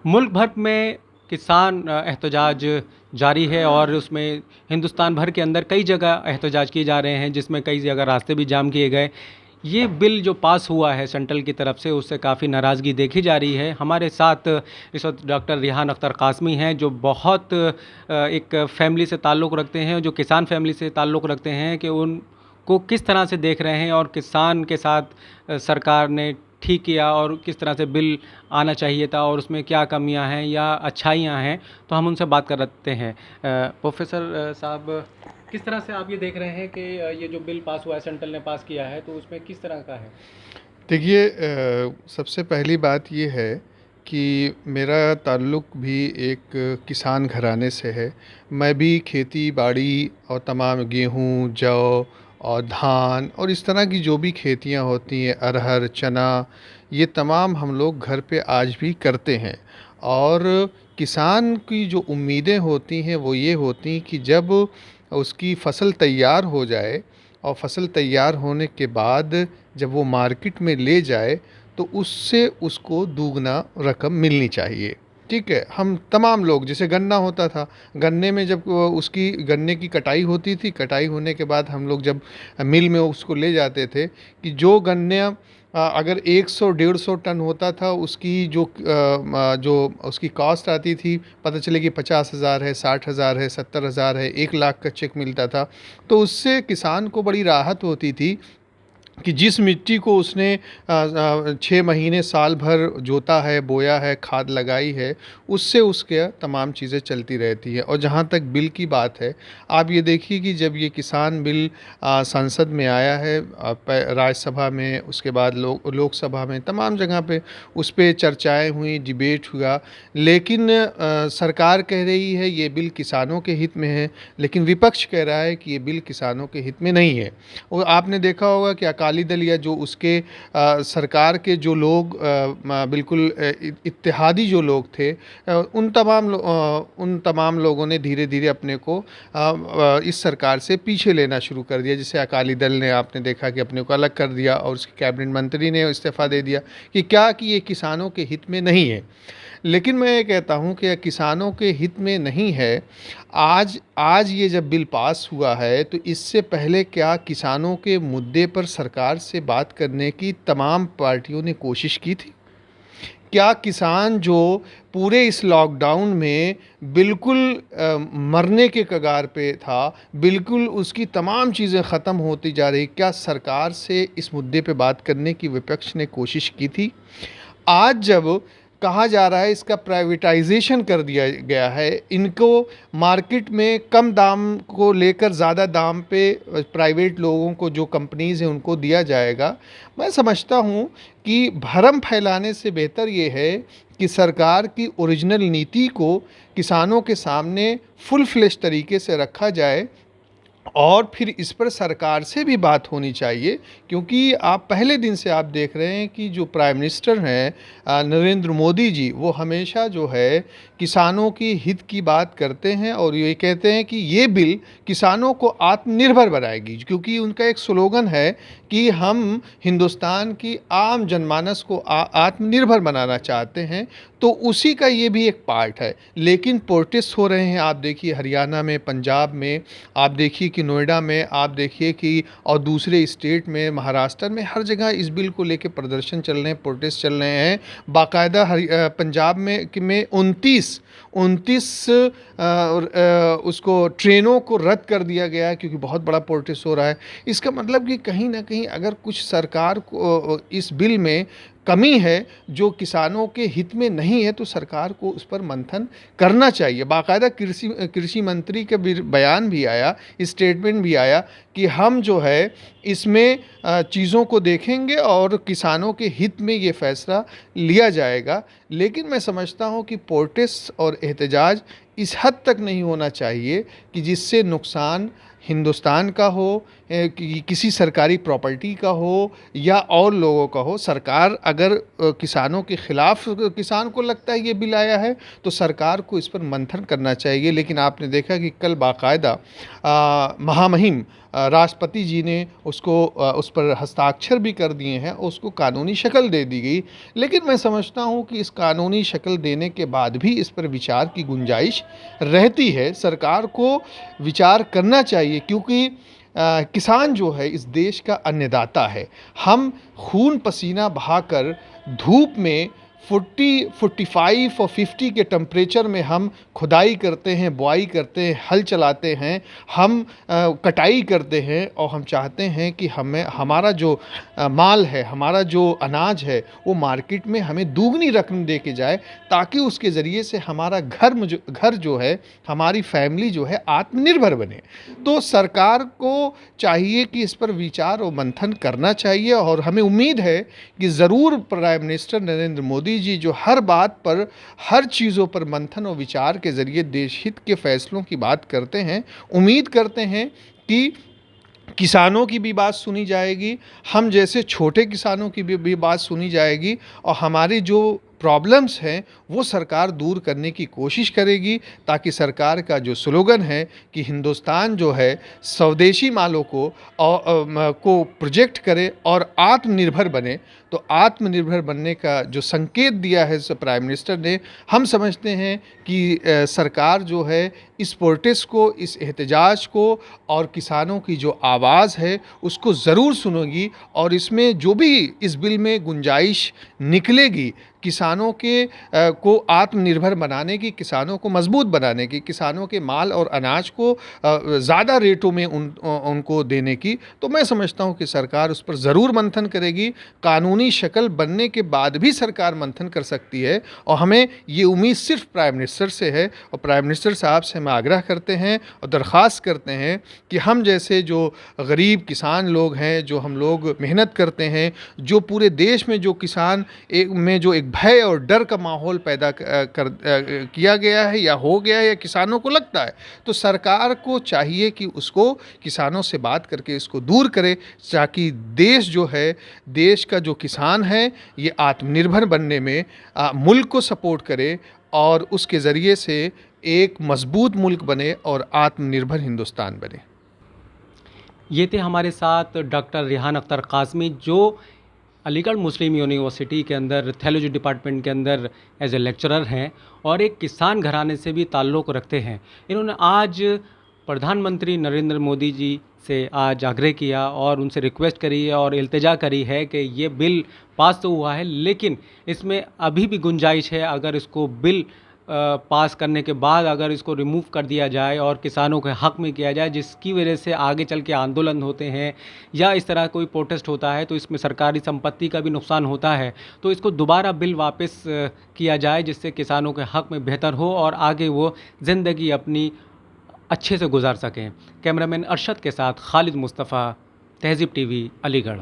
मुल्क भर में किसान एहतजाज जारी है और उसमें हिंदुस्तान भर के अंदर कई जगह एहतजाज किए जा रहे हैं, जिसमें कई जगह रास्ते भी जाम किए गए। ये बिल जो पास हुआ है सेंट्रल की तरफ से, उससे काफ़ी नाराज़गी देखी जा रही है। हमारे साथ इस वक्त डॉक्टर रिहान अख्तर कासमी हैं, जो बहुत एक फैमिली से ताल्लुक़ रखते हैं, जो किसान फैमिली से ताल्लुक़ रखते हैं, कि उनको किस तरह से देख रहे हैं और किसान के साथ सरकार ने ठीक किया और किस तरह से बिल आना चाहिए था और उसमें क्या कमियां हैं या अच्छाइयां हैं। तो हम उनसे बात करते हैं। प्रोफेसर साहब, किस तरह से आप ये देख रहे हैं कि ये जो बिल पास हुआ है, सेंट्रल ने पास किया है, तो उसमें किस तरह का है? देखिए, सबसे पहली बात ये है कि मेरा ताल्लुक़ भी एक किसान घराने से है। मैं भी खेती बाड़ी और तमाम गेहूँ, जौ और धान और इस तरह की जो भी खेतियाँ होती हैं, अरहर, चना, ये तमाम हम लोग घर पे आज भी करते हैं। और किसान की जो उम्मीदें होती हैं वो ये होती हैं कि जब उसकी फ़सल तैयार हो जाए और फ़सल तैयार होने के बाद जब वो मार्केट में ले जाए तो उससे उसको दूगना रकम मिलनी चाहिए। ठीक है, हम तमाम लोग, जैसे गन्ना होता था, गन्ने में जब उसकी गन्ने की कटाई होती थी, कटाई होने के बाद हम लोग जब मिल में उसको ले जाते थे कि जो गन्ने अगर 100 150 टन होता था, उसकी जो उसकी कॉस्ट आती थी, पता चले कि 50,000 है, 60,000 है, 70,000 है, 1 लाख का चेक मिलता था। तो उससे किसान को बड़ी राहत होती थी कि जिस मिट्टी को उसने 6 महीने साल भर जोता है, बोया है, खाद लगाई है, उससे उसके तमाम चीज़ें चलती रहती है। और जहाँ तक बिल की बात है, आप ये देखिए कि जब ये किसान बिल संसद में आया है, राज्यसभा में, उसके बाद लोकसभा में, तमाम जगह पे उस पे चर्चाएं हुई, डिबेट हुआ, लेकिन सरकार कह रही है ये बिल किसानों के हित में है, लेकिन विपक्ष कह रहा है कि ये बिल किसानों के हित में नहीं है। और आपने देखा होगा कि अकाली दल या जो उसके सरकार के जो लोग बिल्कुल इत्तेहादी जो लोग थे, उन तमाम लोगों ने धीरे धीरे अपने को इस सरकार से पीछे लेना शुरू कर दिया। जैसे अकाली दल ने, आपने देखा कि अपने को अलग कर दिया और उसके कैबिनेट मंत्री ने इस्तीफ़ा दे दिया कि क्या कि ये किसानों के हित में नहीं है। लेकिन मैं ये कहता हूँ कि किसानों के हित में नहीं है। आज आज ये जब बिल पास हुआ है तो इससे पहले क्या किसानों के मुद्दे पर सरकार से बात करने की तमाम पार्टियों ने कोशिश की थी? क्या किसान जो पूरे इस लॉकडाउन में बिल्कुल मरने के कगार पे था, बिल्कुल उसकी तमाम चीज़ें ख़त्म होती जा रही, क्या सरकार से इस मुद्दे पे बात करने की विपक्ष ने कोशिश की थी? आज जब कहा जा रहा है इसका प्राइवेटाइजेशन कर दिया गया है, इनको मार्केट में कम दाम को लेकर ज़्यादा दाम पे प्राइवेट लोगों को, जो कंपनीज़ हैं, उनको दिया जाएगा। मैं समझता हूँ कि भरम फैलाने से बेहतर ये है कि सरकार की ओरिजिनल नीति को किसानों के सामने फुल फ्लेश तरीके से रखा जाए और फिर इस पर सरकार से भी बात होनी चाहिए। क्योंकि आप पहले दिन से आप देख रहे हैं कि जो प्राइम मिनिस्टर हैं नरेंद्र मोदी जी, वो हमेशा जो है किसानों की हित की बात करते हैं और ये कहते हैं कि ये बिल किसानों को आत्मनिर्भर बनाएगी। क्योंकि उनका एक स्लोगन है कि हम हिंदुस्तान की आम जनमानस को आत्मनिर्भर बनाना चाहते हैं, तो उसी का ये भी एक पार्ट है। लेकिन प्रोटेस्ट हो रहे हैं, आप देखिए हरियाणा में, पंजाब में, आप देखिए कि नोएडा में, आप देखिए कि और दूसरे स्टेट में, महाराष्ट्र में, हर जगह इस बिल को लेके प्रदर्शन चल रहे हैं, प्रोटेस्ट चल रहे हैं। बाकायदा पंजाब में 29 उसको ट्रेनों को रद्द कर दिया गया है क्योंकि बहुत बड़ा प्रोटेस्ट हो रहा है। इसका मतलब कि कहीं ना कहीं अगर कुछ सरकार को इस बिल में कमी है जो किसानों के हित में नहीं है, तो सरकार को उस पर मंथन करना चाहिए। बाकायदा कृषि मंत्री का बयान भी आया, स्टेटमेंट भी आया कि हम जो है इसमें चीज़ों को देखेंगे और किसानों के हित में ये फैसला लिया जाएगा। लेकिन मैं समझता हूँ कि प्रोटेस्ट और एहतजाज इस हद तक नहीं होना चाहिए कि जिससे नुकसान हिंदुस्तान का हो किसी सरकारी प्रॉपर्टी का हो या और लोगों का हो, सरकार अगर किसानों के खिलाफ किसान को लगता है ये बिल आया है तो सरकार को इस पर मंथन करना चाहिए। लेकिन आपने देखा कि कल बाकायदा महामहिम राष्ट्रपति जी ने उस पर हस्ताक्षर भी कर दिए हैं और उसको कानूनी शक्ल दे दी गई। लेकिन मैं समझता हूँ कि इस कानूनी शक्ल देने के बाद भी इस पर विचार की गुंजाइश रहती है। सरकार को विचार करना चाहिए, क्योंकि किसान जो है इस देश का अन्नदाता है। हम खून पसीना बहाकर धूप में 45 और 50 के टेम्परेचर में हम खुदाई करते हैं, बुआई करते हैं, हल चलाते हैं, हम कटाई करते हैं और हम चाहते हैं कि हमें हमारा जो माल है, हमारा जो अनाज है वो मार्केट में हमें दुगनी रकम दे के जाए, ताकि उसके ज़रिए से हमारा घर जो है, हमारी फैमिली जो है आत्मनिर्भर बने। तो सरकार को चाहिए कि इस पर विचार और मंथन करना चाहिए और हमें उम्मीद है कि ज़रूर प्राइम मिनिस्टर नरेंद्र मोदी जी जो हर बात पर, हर चीज़ों पर मंथन और विचार के ज़रिए देश हित के फैसलों की बात करते हैं। उम्मीद करते हैं कि किसानों की भी बात सुनी जाएगी, हम जैसे छोटे किसानों की भी बात सुनी जाएगी और हमारी जो प्रॉब्लम्स हैं वो सरकार दूर करने की कोशिश करेगी, ताकि सरकार का जो स्लोगन है कि हिंदुस्तान जो है स्वदेशी मालों को प्रोजेक्ट करे और आत्मनिर्भर बने। तो आत्मनिर्भर बनने का जो संकेत दिया है प्राइम मिनिस्टर ने, हम समझते हैं कि सरकार जो है इस प्रोटेस्ट को, इस एहतजाज को और किसानों की जो आवाज़ है उसको ज़रूर सुनेगी और इसमें जो भी इस बिल में गुंजाइश निकलेगी किसानों को आत्मनिर्भर बनाने की, किसानों को मजबूत बनाने की, किसानों के माल और अनाज को ज़्यादा रेटों में उनको देने की, तो मैं समझता हूँ कि सरकार उस पर ज़रूर मंथन करेगी। कानूनी शक्ल बनने के बाद भी सरकार मंथन कर सकती है और हमें ये उम्मीद सिर्फ प्राइम मिनिस्टर से है। और प्राइम मिनिस्टर साहब से हम आग्रह करते हैं और दरख्वास्त करते हैं कि हम जैसे जो गरीब किसान लोग हैं, जो हम लोग मेहनत करते हैं, जो पूरे देश में जो किसान में जो एक भय और डर का माहौल पैदा किया गया है या हो गया है या किसानों को लगता है, तो सरकार को चाहिए कि उसको किसानों से बात करके इसको दूर करे, ताकि देश जो है, देश का जो किसान है ये आत्मनिर्भर बनने में मुल्क को सपोर्ट करे और उसके ज़रिए से एक मजबूत मुल्क बने और आत्मनिर्भर हिंदुस्तान बने। ये थे हमारे साथ डॉक्टर रिहान अख्तर काज़मी, जो अलीगढ़ मुस्लिम यूनिवर्सिटी के अंदर थियोलॉजी डिपार्टमेंट के अंदर एज ए लेक्चरर हैं और एक किसान घराने से भी ताल्लुक़ रखते हैं। इन्होंने आज प्रधानमंत्री नरेंद्र मोदी जी से आज आग्रह किया और उनसे रिक्वेस्ट करी है और इल्तिजा करी है कि ये बिल पास तो हुआ है, लेकिन इसमें अभी भी गुंजाइश है। अगर इसको बिल पास करने के बाद अगर इसको रिमूव कर दिया जाए और किसानों के हक़ में किया जाए, जिसकी वजह से आगे चल के आंदोलन होते हैं या इस तरह कोई प्रोटेस्ट होता है तो इसमें सरकारी संपत्ति का भी नुकसान होता है, तो इसको दोबारा बिल वापस किया जाए, जिससे किसानों के हक़ में बेहतर हो और आगे वो ज़िंदगी अपनी अच्छे से गुजार सकें। कैमरामैन अरशद के साथ खालिद मुस्तफ़ा, तहज़ीब टीवी, अलीगढ़।